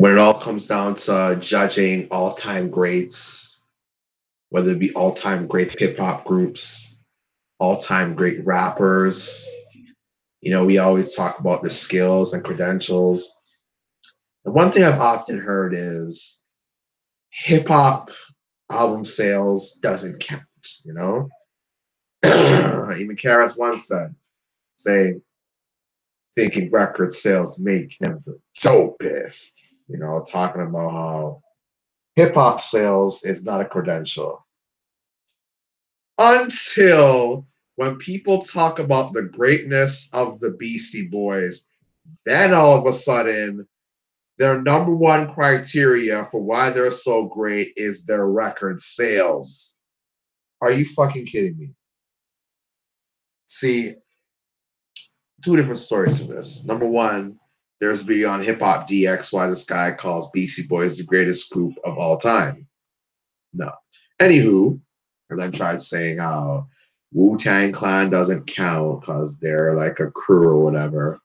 when it all comes down to judging all-time greats, whether it be all-time great hip-hop groups, all-time great rappers, we always talk about the skills and credentials. The one thing I've often heard is hip-hop album sales doesn't count, you know? Even Karis once said, saying, thinking record sales make them so pissed, talking about how hip hop sales is not a credential. Until when people talk about the greatness of the Beastie Boys, then all of a sudden, their number one criteria for why they're so great is their record sales. Are you fucking kidding me? See, two different stories to this. Number one, there's a video on Hip Hop DX why this guy calls Beastie Boys the greatest group of all time. No. Anywho, and then tried saying how Wu-Tang Clan doesn't count because they're like a crew or whatever.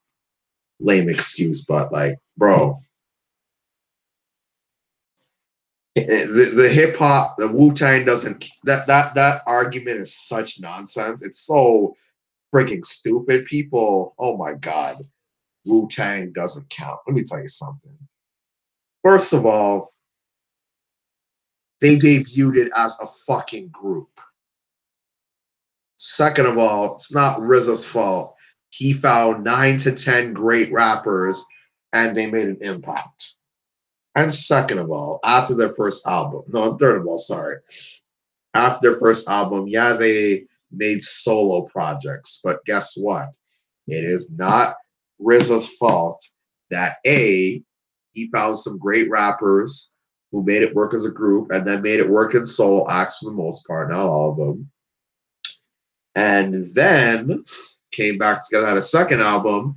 Lame excuse, but like, bro. The hip hop, the Wu-Tang doesn't that argument is such nonsense. It's so freaking stupid. People, oh my god. Wu-Tang doesn't count. Let me tell you something. First of all, they debuted it as a fucking group. Second of all, it's not RZA's fault. He found 9 to 10 great rappers and they made an impact. And second of all, after their first album, no, third of all, sorry. After their first album, yeah, they made solo projects, but guess what? It is not RZA's fault that A, he found some great rappers who made it work as a group and then made it work in solo acts for the most part, not all of them. And then came back together, had a second album,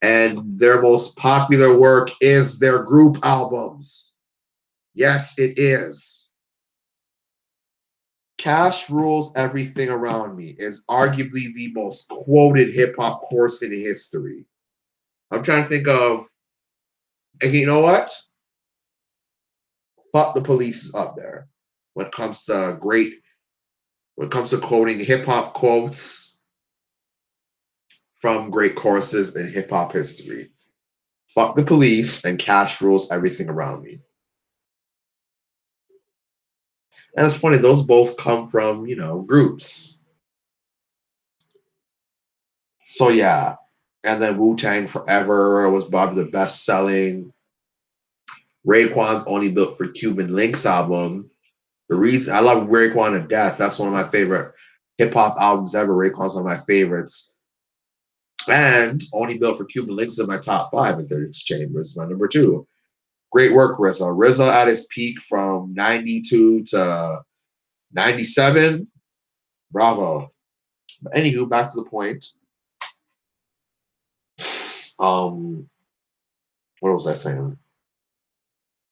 and their most popular work is their group albums. Yes, it is. Cash Rules Everything Around Me is arguably the most quoted hip-hop course in history. I'm trying to think of, and you know what? Fuck the Police is up there when it comes to quoting hip-hop quotes from great courses in hip-hop history. Fuck the Police and Cash Rules Everything Around Me. And it's funny, those both come from, groups. So yeah. And then Wu-Tang Forever was probably the best-selling. Raekwon's Only Built for Cuban Links album. The reason I love Raekwon to death. That's one of my favorite hip-hop albums ever. Raekwon's one of my favorites. And Only Built for Cuban Links is in my top 5 in 36 Chambers. My number 2. Great work, RZA. RZA at his peak from 92 to 97. Bravo. But anywho, back to the point. What was I saying?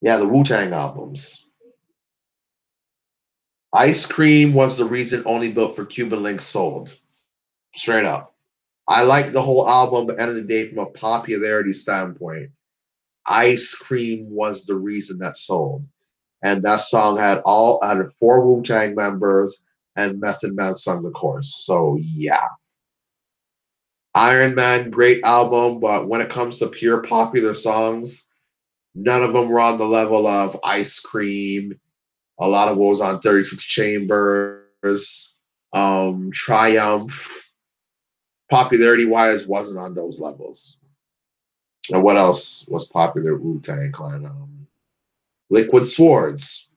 Yeah, the Wu-Tang albums. Ice Cream was the reason Only Built for Cuban Links sold. Straight up. I like the whole album, but at the end of the day, from a popularity standpoint, Ice Cream was the reason that sold. And that song had 4 Wu-Tang members, and Method Man sung the chorus. So yeah. Iron Man, great album, but when it comes to pure popular songs, none of them were on the level of Ice Cream. A lot of what was on 36 Chambers, Triumph. Popularity-wise, wasn't on those levels. And what else was popular? Wu-Tang Clan. Liquid Swords.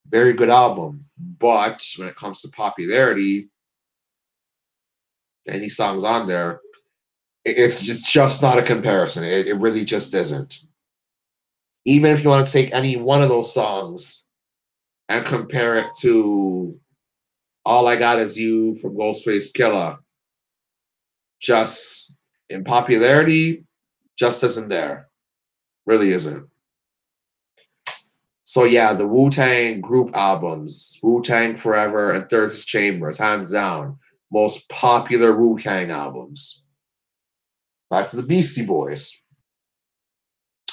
Very good album. But when it comes to popularity, any songs on there, it's just not a comparison. It really just isn't. Even if you want to take any one of those songs and compare it to All I Got Is You from Ghostface Killah, just in popularity, just isn't there. Really isn't. So yeah, the Wu-Tang group albums, Wu-Tang Forever and 36 Chambers, hands down, most popular Wu-Tang albums. Back to the Beastie Boys.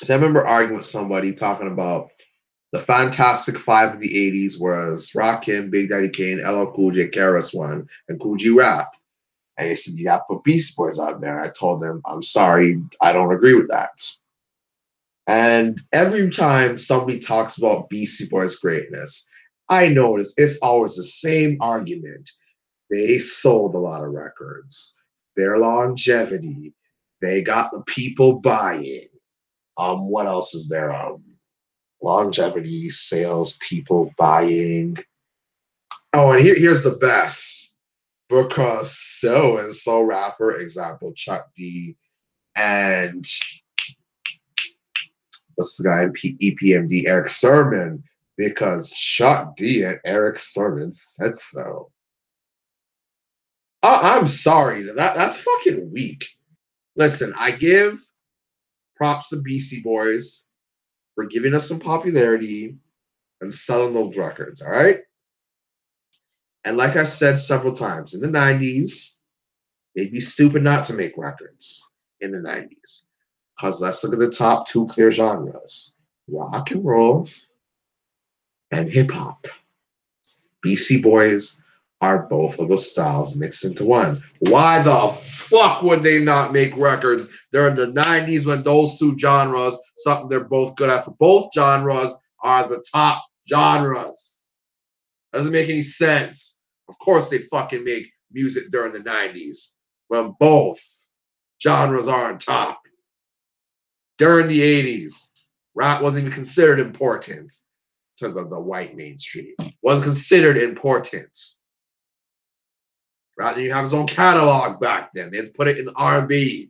I remember arguing with somebody talking about the Fantastic Five of the 80s was Rakim, Big Daddy Kane, LL Cool J, KRS-One, and Cool G Rap. And they said, you got to put Beast Boys out there. And I told them, I'm sorry, I don't agree with that. And every time somebody talks about Beastie Boys' greatness, I notice it's always the same argument. They sold a lot of records. Their longevity. They got the people buying. What else is there? Longevity, sales, people buying. Oh, and here's the best. Because so and so rapper, example, Chuck D, and what's the guy in EPMD, Eric Sermon, because Chuck D and Eric Sermon said so. I'm sorry, that's fucking weak. Listen, I give props to Beastie Boys for giving us some popularity and selling those records, all right? And like I said several times, in the 90s, they'd be stupid not to make records in the 90s. Because let's look at the top two clear genres, rock and roll and hip hop. BC Boys are both of those styles mixed into one. Why the fuck would they not make records during the 90s when those two genres, something they're both good at? Both genres are the top genres. That doesn't make any sense. Of course they fucking make music during the 90s when both genres are on top. During the 80s, rap wasn't even considered important to the white mainstream. Wasn't considered important. Rather, you have his own catalog back then. They'd put it in R&B.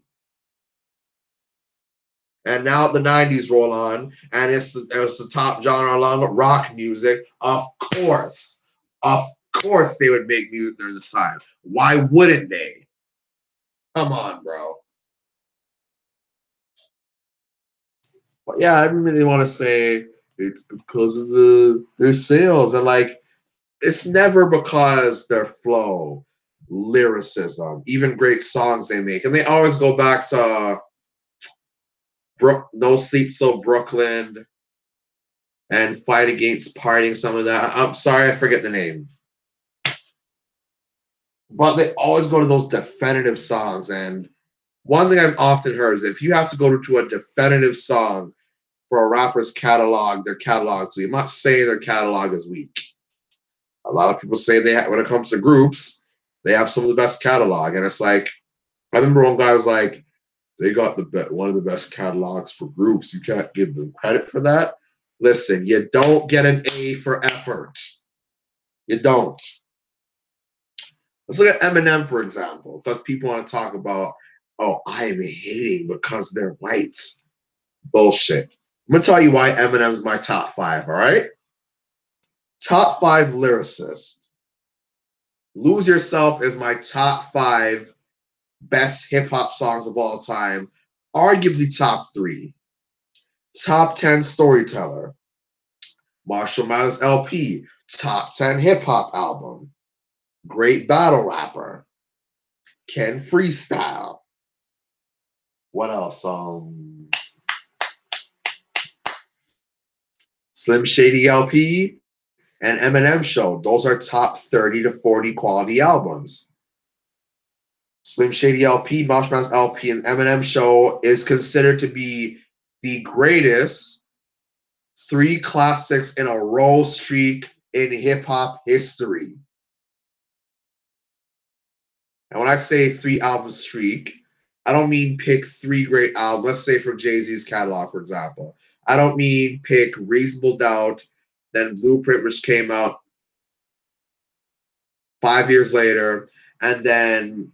And now the 90s roll on, and it's the top genre along with rock music. Of course they would make music during this time. Why wouldn't they? Come on, bro. But yeah, I really want to say it's because of their sales, and like it's never because their flow, lyricism, even great songs they make, and they always go back to No Sleep Till Brooklyn and Fight Against Partying. Some of that. I'm sorry, I forget the name. But they always go to those definitive songs. And one thing I've often heard is if you have to go to a definitive song for a rapper's catalog, their catalog, so I'm not saying their catalog is weak. A lot of people say when it comes to groups, they have some of the best catalog. And it's like, I remember one guy was like, they got one of the best catalogs for groups. You can't give them credit for that. Listen, you don't get an A for effort. You don't. Let's look at Eminem, for example, because people want to talk about, oh, I am hating because they're whites. Bullshit. I'm going to tell you why Eminem's my top five, all right? Top five lyricist. Lose Yourself is my top five best hip hop songs of all time, arguably top three. Top 10 storyteller. Marshall Mathers LP, top 10 hip hop album. Great battle rapper. Can freestyle. What else? Slim Shady LP and Eminem Show. Those are top 30 to 40 quality albums. Slim Shady LP, Marshall Mathers LP, and Eminem Show is considered to be the greatest three classics in a row streak in hip hop history. And when I say three album streak, I don't mean pick three great albums. Let's say for Jay-Z's catalog, for example. I don't mean pick Reasonable Doubt, then Blueprint, which came out 5 years later, and then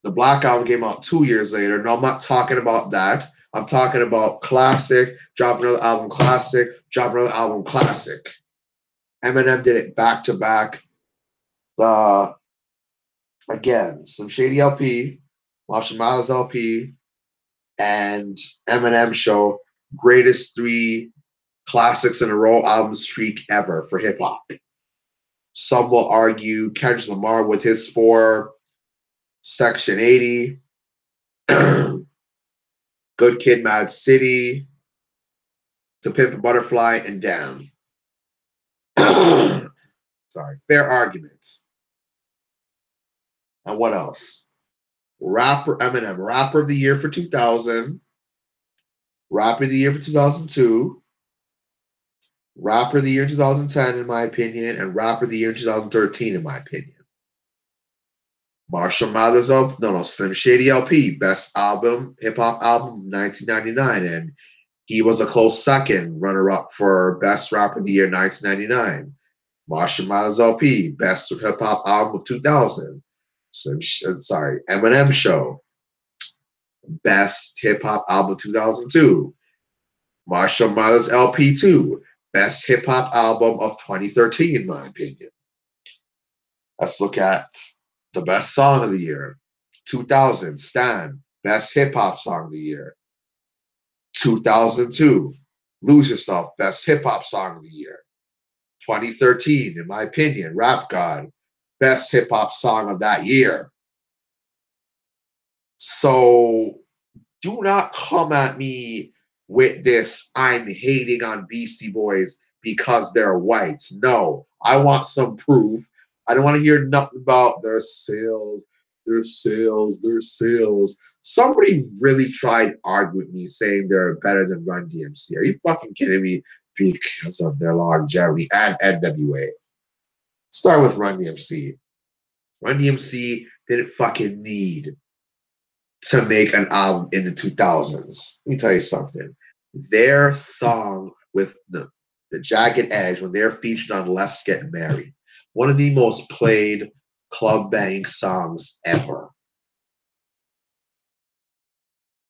the Black Album came out 2 years later. No, I'm not talking about that. I'm talking about classic, drop another album, classic, drop another album, classic. Eminem did it back to back. Again, some Shady LP, Marshall Mathers LP, and Eminem Show, greatest three classics in a row album streak ever for hip hop. Some will argue Kendrick Lamar with his 4, Section 80, Good Kid, Mad City, To Pimp a Butterfly, and Damn. Sorry. Fair Arguments. And what else? Rapper Eminem, Rapper of the Year for 2000, Rapper of the Year for 2002, Rapper of the Year in 2010, in my opinion, and Rapper of the Year in 2013, in my opinion. Marshall Mathers Slim Shady LP, Best Album, Hip Hop Album, 1999, and he was a close second runner-up for Best Rapper of the Year, 1999. Marshall Mathers LP, Best Hip Hop Album of 2000. Eminem Show, Best Hip Hop Album 2002. Marshall Mathers LP2, Best Hip Hop Album of 2013, in my opinion. Let's look at the Best Song of the Year. 2000, Stan, Best Hip Hop Song of the Year. 2002, Lose Yourself, Best Hip Hop Song of the Year. 2013, in my opinion, Rap God, Best Hip Hop Song of that year. So do not come at me with this, I'm hating on Beastie Boys because they're whites. No, I want some proof. I don't want to hear nothing about their sales, their sales, their sales. Somebody really tried arguing with me saying they're better than Run DMC. Are you fucking kidding me? Because of their longevity and NWA. Start with Run DMC. Run DMC didn't fucking need to make an album in the 2000s. Let me tell you something. Their song with the Jagged Edge, when they're featured on Let's Get Married, one of the most played club bang songs ever.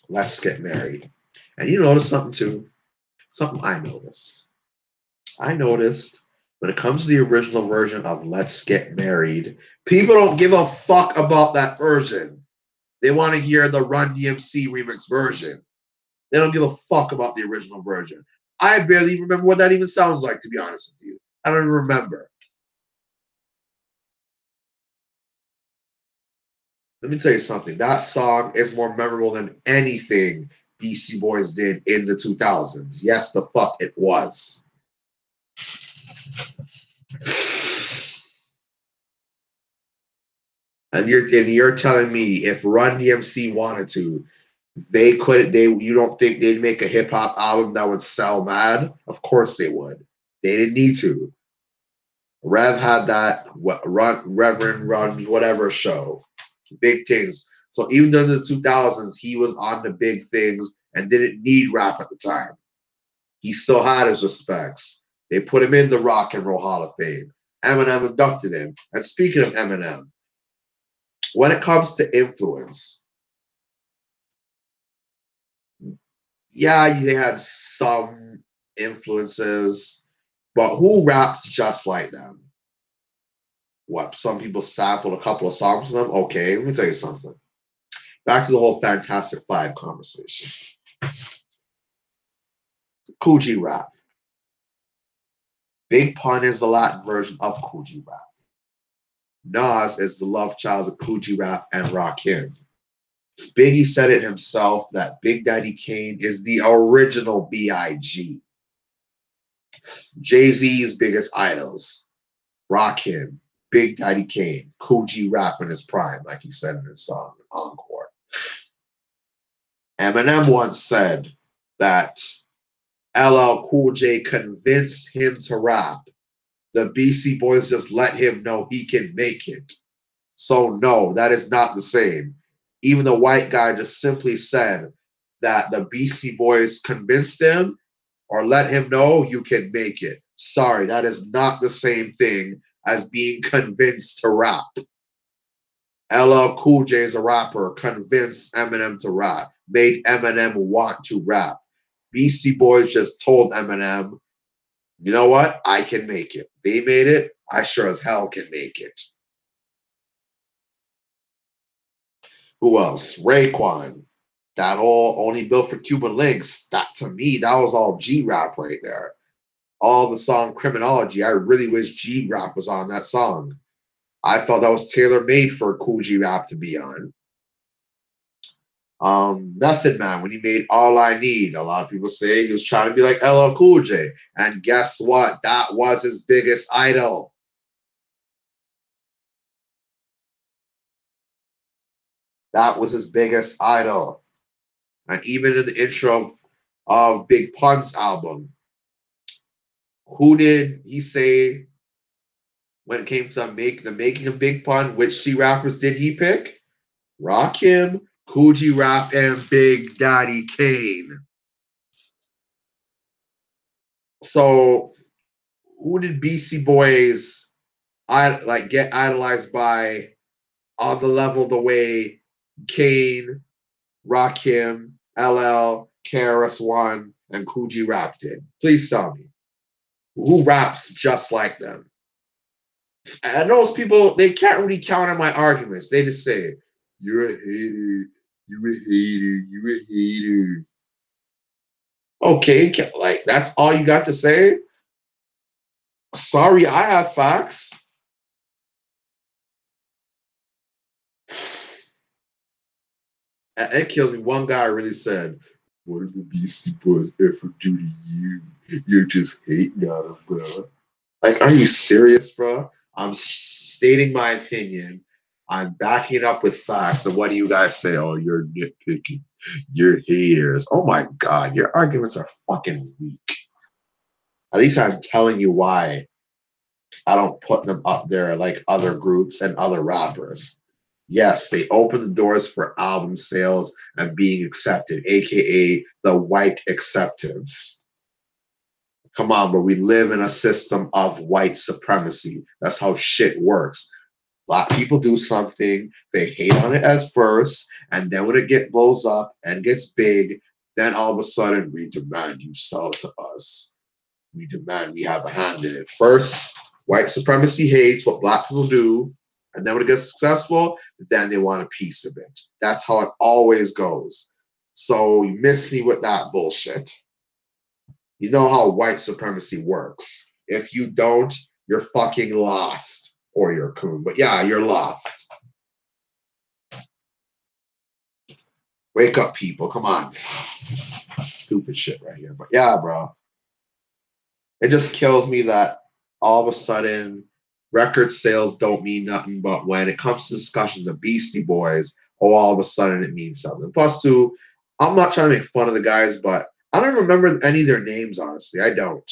Let's Get Married. And you notice something too? Something I noticed. I noticed when it comes to the original version of Let's Get Married, people don't give a fuck about that version. They want to hear the Run DMC remix version. They don't give a fuck about the original version. I barely even remember what that even sounds like, to be honest with you. I don't even remember. Let me tell you something. That song is more memorable than anything Beastie Boys did in the 2000s. Yes, the fuck it was. And you're telling me if Run DMC wanted to, they couldn't. You don't think they'd make a hip hop album that would sell mad? Of course they would. They didn't need to. Rev had that Reverend Runs whatever show, big things. So even during the 2000s, he was on the big things and didn't need rap at the time. He still had his respects. They put him in the Rock and Roll Hall of Fame. Eminem inducted him. And speaking of Eminem, when it comes to influence, yeah, they had some influences, but who raps just like them? What, some people sampled a couple of songs from them? Okay, let me tell you something. Back to the whole Fantastic Five conversation. Kool G Rap. Big Pun is the Latin version of Kool G Rap. Nas is the love child of Kool G Rap and Rakim. Biggie said it himself that Big Daddy Kane is the original B.I.G. Jay-Z's biggest idols. Rakim, Big Daddy Kane, Kool G Rap in his prime, like he said in his song, Encore. Eminem once said that LL Cool J convinced him to rap. The Beastie Boys just let him know he can make it. So no, that is not the same. Even the white guy just simply said that the Beastie Boys convinced him or let him know you can make it. Sorry, that is not the same thing as being convinced to rap. LL Cool J is a rapper, convinced Eminem to rap, made Eminem want to rap. Beastie Boys just told Eminem, you know what? I can make it. They made it. I sure as hell can make it. Who else? Raekwon. That all only built for Cuban links. That to me, that was all G rap right there. All the song Criminology. I really wish G rap was on that song. I felt that was tailor made for Kool G Rap to be on. Method Man, when he made All I Need, a lot of people say he was trying to be like LL Cool J. And guess what? That was his biggest idol. That was his biggest idol. And even in the intro of Big Pun's album, who did he say when it came to the making of Big Pun? Which C rappers did he pick? Rakim, Coogee Rap, and Big Daddy Kane. So who did Beastie Boys get idolized by on the level the way Kane, Rakim, LL, KRS-One, and Coogee Rap did? Please tell me. Who raps just like them? And those people, they can't really counter my arguments. They just say, you're a hater, you're a hater, you're a hater. Okay, like that's all you got to say? Sorry, I have facts. It kills me. One guy really said, what did the Beastie Boys ever do to you? You're just hating on them, bro. Like, are you serious, bro? I'm stating my opinion. I'm backing it up with facts. And what do you guys say? Oh, you're nitpicking. You're haters. Oh my God, your arguments are fucking weak. At least I'm telling you why I don't put them up there like other groups and other rappers. Yes, they open the doors for album sales and being accepted, aka the white acceptance. Come on, but we live in a system of white supremacy. That's how shit works. Black people do something, they hate on it as first, and then when it blows up and gets big, then all of a sudden we demand you sell it to us. We demand we have a hand in it. First, white supremacy hates what black people do, and then when it gets successful, then they want a piece of it. That's how it always goes. So you miss me with that bullshit. You know how white supremacy works. If you don't, you're fucking lost. Or you're a coon. But yeah, you're lost. Wake up, people. Come on. Stupid shit right here. But yeah, bro. It just kills me that all of a sudden record sales don't mean nothing, but when it comes to discussion, the Beastie Boys, oh, all of a sudden it means something. Plus, two, I'm not trying to make fun of the guys, but I don't remember any of their names, honestly. I don't.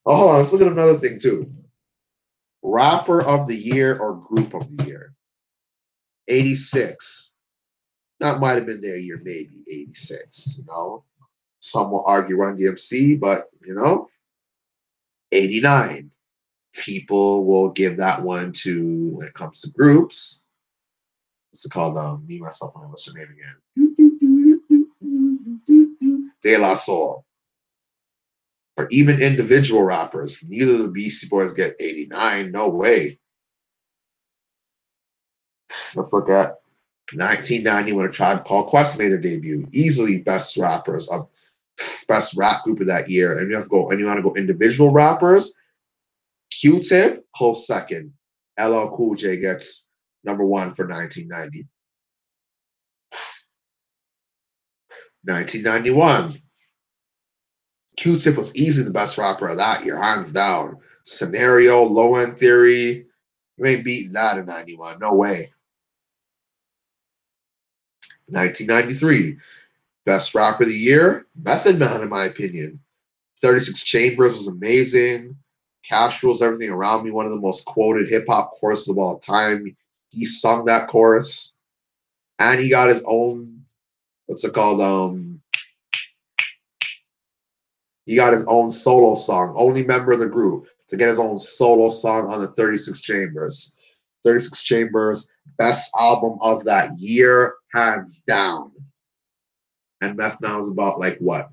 Oh, hold on. Let's look at another thing, too. Rapper of the year or group of the year? 86. That might have been their year, maybe 86. Some will argue Run DMC, but 89. People will give that one to when it comes to groups. What's it called? Me, myself, and what's her name again? De La Soul. Or even individual rappers. Neither of the Beastie Boys get 89. No way. Let's look at 1990 when A Tribe Called Quest made their debut. Easily best rappers of best rap group of that year. And you want to go individual rappers. Q-Tip, close second. LL Cool J gets number one for 1990. 1991. Q-Tip was easily the best rapper of that year, hands down. Scenario, Low End Theory. You ain't beating that in 91. No way. 1993. Best rapper of the year, Method Man, in my opinion. 36 Chambers was amazing. Cash Rules Everything Around Me, one of the most quoted hip hop choruses of all time. He sung that chorus. And he got his own, what's it called? He got his own solo song, only member of the group to get his own solo song on the 36 Chambers. 36 Chambers, best album of that year, hands down. And Meth Man was about like what?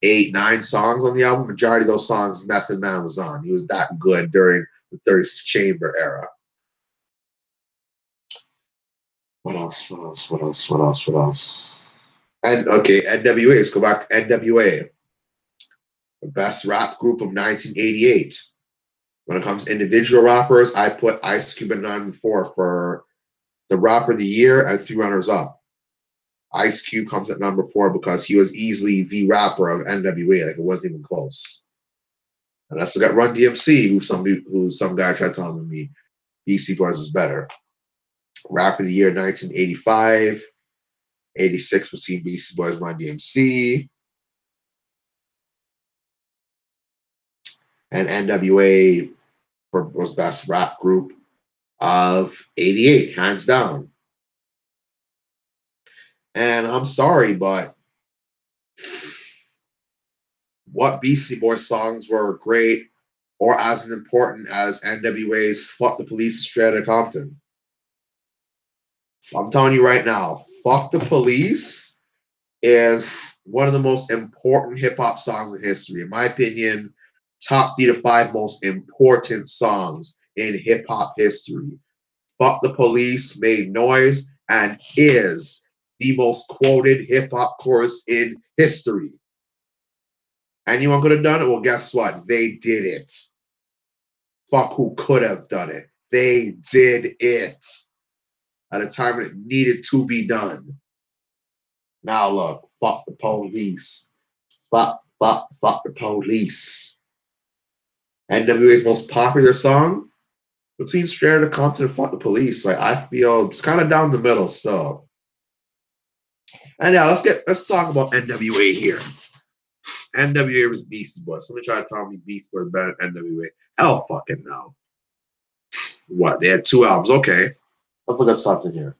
8, 9 songs on the album. Majority of those songs Method Man was on. He was that good during the 36 Chamber era. What else? What else? What else? What else? What else? And okay, NWA. Let's go back to NWA. The best rap group of 1988. When it comes to individual rappers, I put Ice Cube at 9 and 4 for the rapper of the year and 3 runners up. Ice Cube comes at number 4 because he was easily the rapper of NWA. Like, it wasn't even close. And that's got Run DMC, who some guy tried telling me Beastie Boys is better. Rapper of the year 1985, 86 between Beastie Boys and Run DMC. And NWA was best rap group of 88, hands down. And I'm sorry, but what Beastie Boys songs were great or as important as NWA's Fuck the Police Straight Outta Compton? I'm telling you right now, Fuck the Police is one of the most important hip hop songs in history. In my opinion, top 3 to 5 most important songs in hip hop history. Fuck the Police made noise and is the most quoted hip hop chorus in history. Anyone could have done it? Well, guess what? They did it. Fuck who could have done it. They did it at a time when it needed to be done. Now look, fuck the police. Fuck the police. NWA's most popular song? Between Straight Outta Compton and Fuck the Police. Like, I feel it's kind of down the middle still. And yeah, let's talk about NWA here. NWA was Beastie Boys. Somebody try to tell me Beastie Boys better than NWA. Hell fucking no. What? They had 2 albums. Okay. Let's look at something here.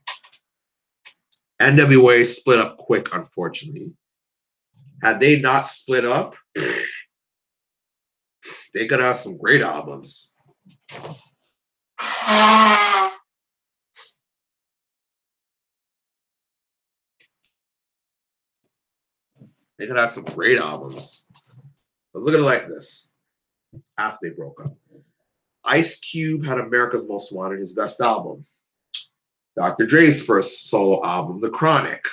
NWA split up quick, unfortunately. Had they not split up, they could have some great albums. They could have some great albums. Let's look at it like this. After they broke up, Ice Cube had America's Most Wanted, his best album. Dr. Dre's first solo album, The Chronic,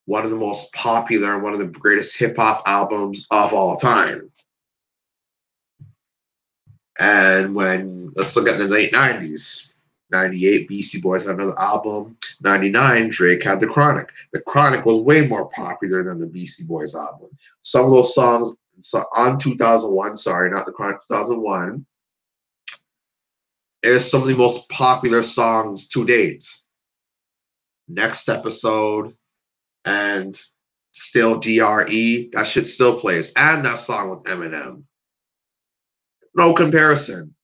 one of the most popular and one of the greatest hip hop albums of all time. And let's look at the late 90s. 98, Beastie Boys had another album. 99, Drake had The Chronic. The Chronic was way more popular than the Beastie Boys album. Some of those songs on 2001, sorry, not The Chronic, 2001, is some of the most popular songs to date. Next Episode and Still DRE, that shit still plays. And that song with Eminem. No comparison.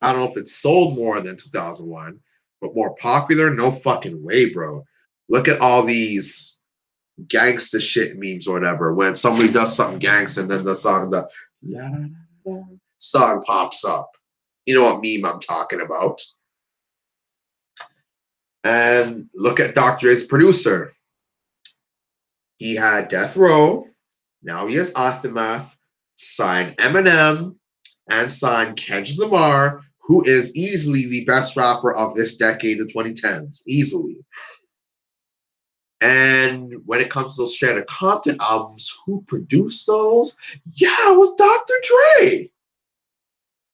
I don't know if it sold more than 2001, but more popular? No fucking way, bro. Look at all these gangsta shit memes or whatever. When somebody does something gangsta and then the song pops up. You know what meme I'm talking about. And look at Dr. Dre's producer. He had Death Row. Now he has Aftermath. Signed Eminem and signed Kendrick Lamar, who is easily the best rapper of this decade, the 2010s. Easily. And when it comes to those Straight Outta Compton albums, who produced those? Yeah, it was Dr. Dre.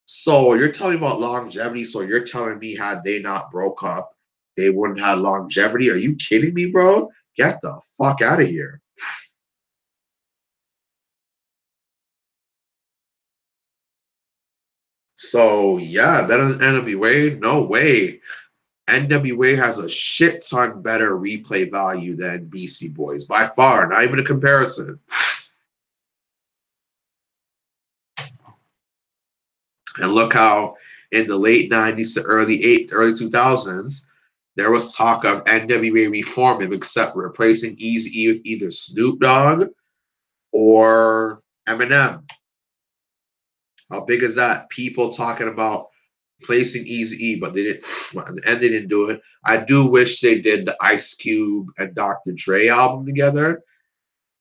So you're telling me about longevity. So you're telling me had they not broke up, they wouldn't have longevity? Are you kidding me, bro? Get the fuck out of here. So yeah, better than NWA? No way. NWA has a shit ton better replay value than Beastie Boys. By far, not even a comparison. And look how in the late 90s to early 2000s, there was talk of NWA reforming, except replacing Eazy-E with either Snoop Dogg or Eminem. How big is that? People talking about placing Eazy-E, but they didn't. Well, in the end, they didn't do it. I do wish they did the Ice Cube and Dr. Dre album together.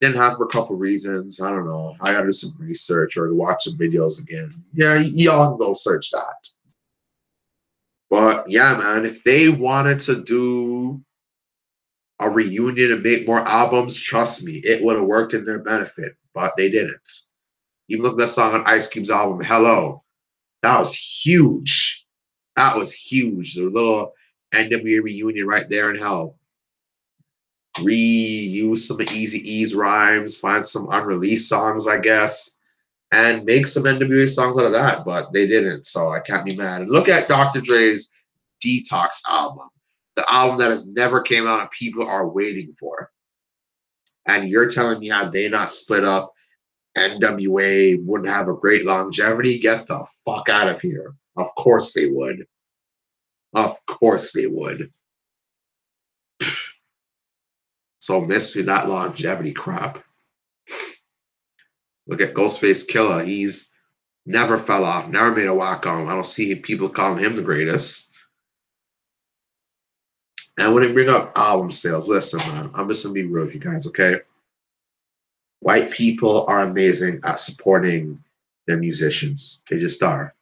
Didn't have for a couple reasons. I don't know. I gotta do some research or watch some videos again. Yeah, y'all can go search that. But yeah, man, if they wanted to do a reunion and make more albums, trust me, it would have worked in their benefit. But they didn't. Even look at that song on Ice Cube's album, Hello. That was huge. That was huge. The little NWA reunion right there in hell. reuse some of Easy E's rhymes, find some unreleased songs, I guess, and make some NWA songs out of that. But they didn't, so I can't be mad. And look at Dr. Dre's Detox album, the album that has never came out and people are waiting for. And you're telling me how they not split up, NWA wouldn't have a great longevity? Get the fuck out of here. Of course they would. Of course they would. So miss me that longevity crap. Look at Ghostface Killer. He's never fell off, never made a whack on him. I don't see people calling him the greatest. And when they bring up album sales, listen, man, I'm just gonna be real with you guys, okay? White people are amazing at supporting their musicians. They just are.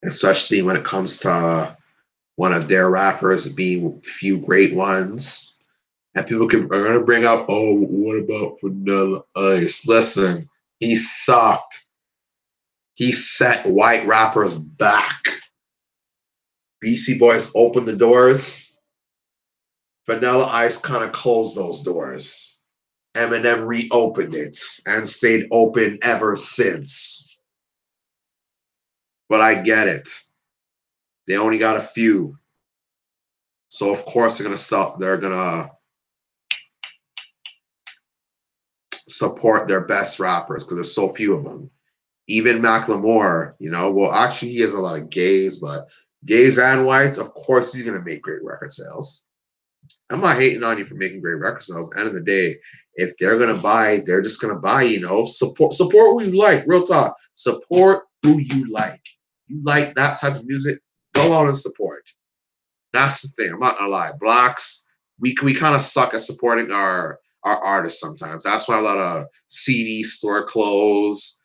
Especially when it comes to one of their rappers being few great ones. And people are going to bring up, oh, what about Vanilla Ice? Listen, he sucked. He set white rappers back. Beastie Boys opened the doors. Vanilla Ice kind of closed those doors. Eminem reopened it and stayed open ever since. But I get it. They only got a few. So of course they're gonna support their best rappers because there's so few of them. Even Macklemore, well, actually he has a lot of gays, but gays and whites, of course he's gonna make great record sales. I'm not hating on you for making great record sales. At the end of the day, if they're gonna buy, they're just gonna buy. Support who you like. Real talk. Support who you like. You like that type of music, go out and support. That's the thing. I'm not gonna lie. Blacks, we kind of suck at supporting our artists sometimes. That's why a lot of CD store close,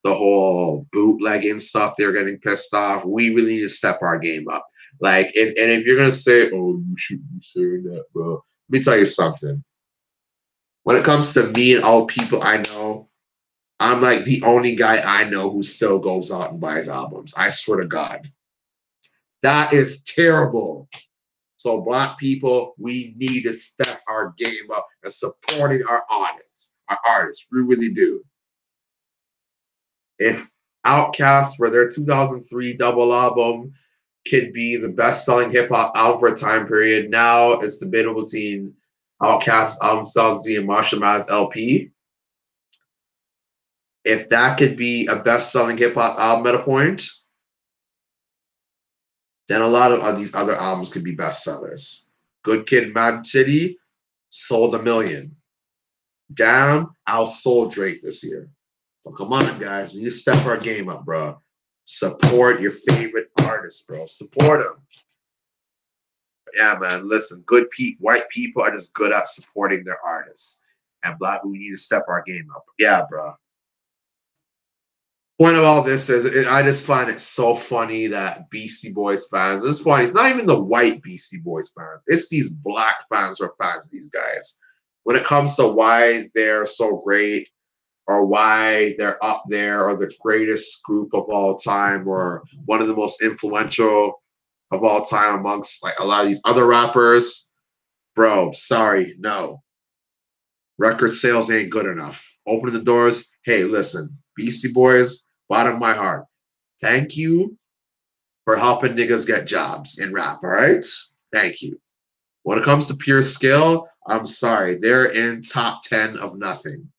the whole bootlegging stuff, they're getting pissed off. We really need to step our game up. Like, if you're gonna say, "Oh, you shouldn't be saying that, bro," let me tell you something. When it comes to me and all people I know, I'm like the only guy I know who still goes out and buys albums. I swear to God, that is terrible. So Black people, we need to step our game up and supporting our artists. Our artists, we really do. If Outkast, for their 2003 double album, could be the best-selling hip-hop album for a time period, now it's debatable between Outkast's album 2003 and Marshall Mathers LP. If that could be a best-selling hip-hop album at a point, then a lot of these other albums could be bestsellers. Good Kid, Mad City sold 1 million. Down, outsold Drake this year. So come on, guys. We need to step our game up, bro. Support your favorite artists, bro. Support them. Yeah, man. Listen, white people are just good at supporting their artists. And Black, we need to step our game up. Yeah, bro. Point of all this is, I just find it so funny that Beastie Boys fans, it's funny, it's not even the white Beastie Boys fans, it's these Black fans who are fans of these guys. When it comes to why they're so great, or why they're up there, or the greatest group of all time, or one of the most influential of all time amongst like a lot of these other rappers, bro, sorry, no. Record sales ain't good enough. Opening the doors, hey, listen, Beastie Boys, bottom of my heart, thank you for helping niggas get jobs in rap, all right? Thank you. When it comes to pure skill, I'm sorry, they're in top 10 of nothing.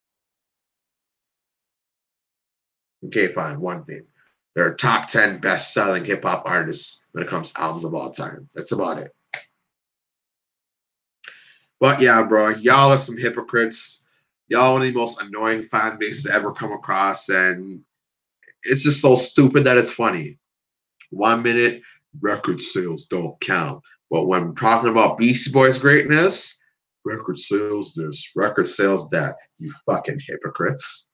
Okay, fine, one thing. They're top 10 best-selling hip-hop artists when it comes to albums of all time. That's about it. But yeah, bro, y'all are some hypocrites. Y'all are one of the most annoying fan bases to ever come across, and it's just so stupid that it's funny. 1 minute, record sales don't count. But when talking about Beastie Boys greatness, record sales this, record sales that. You fucking hypocrites.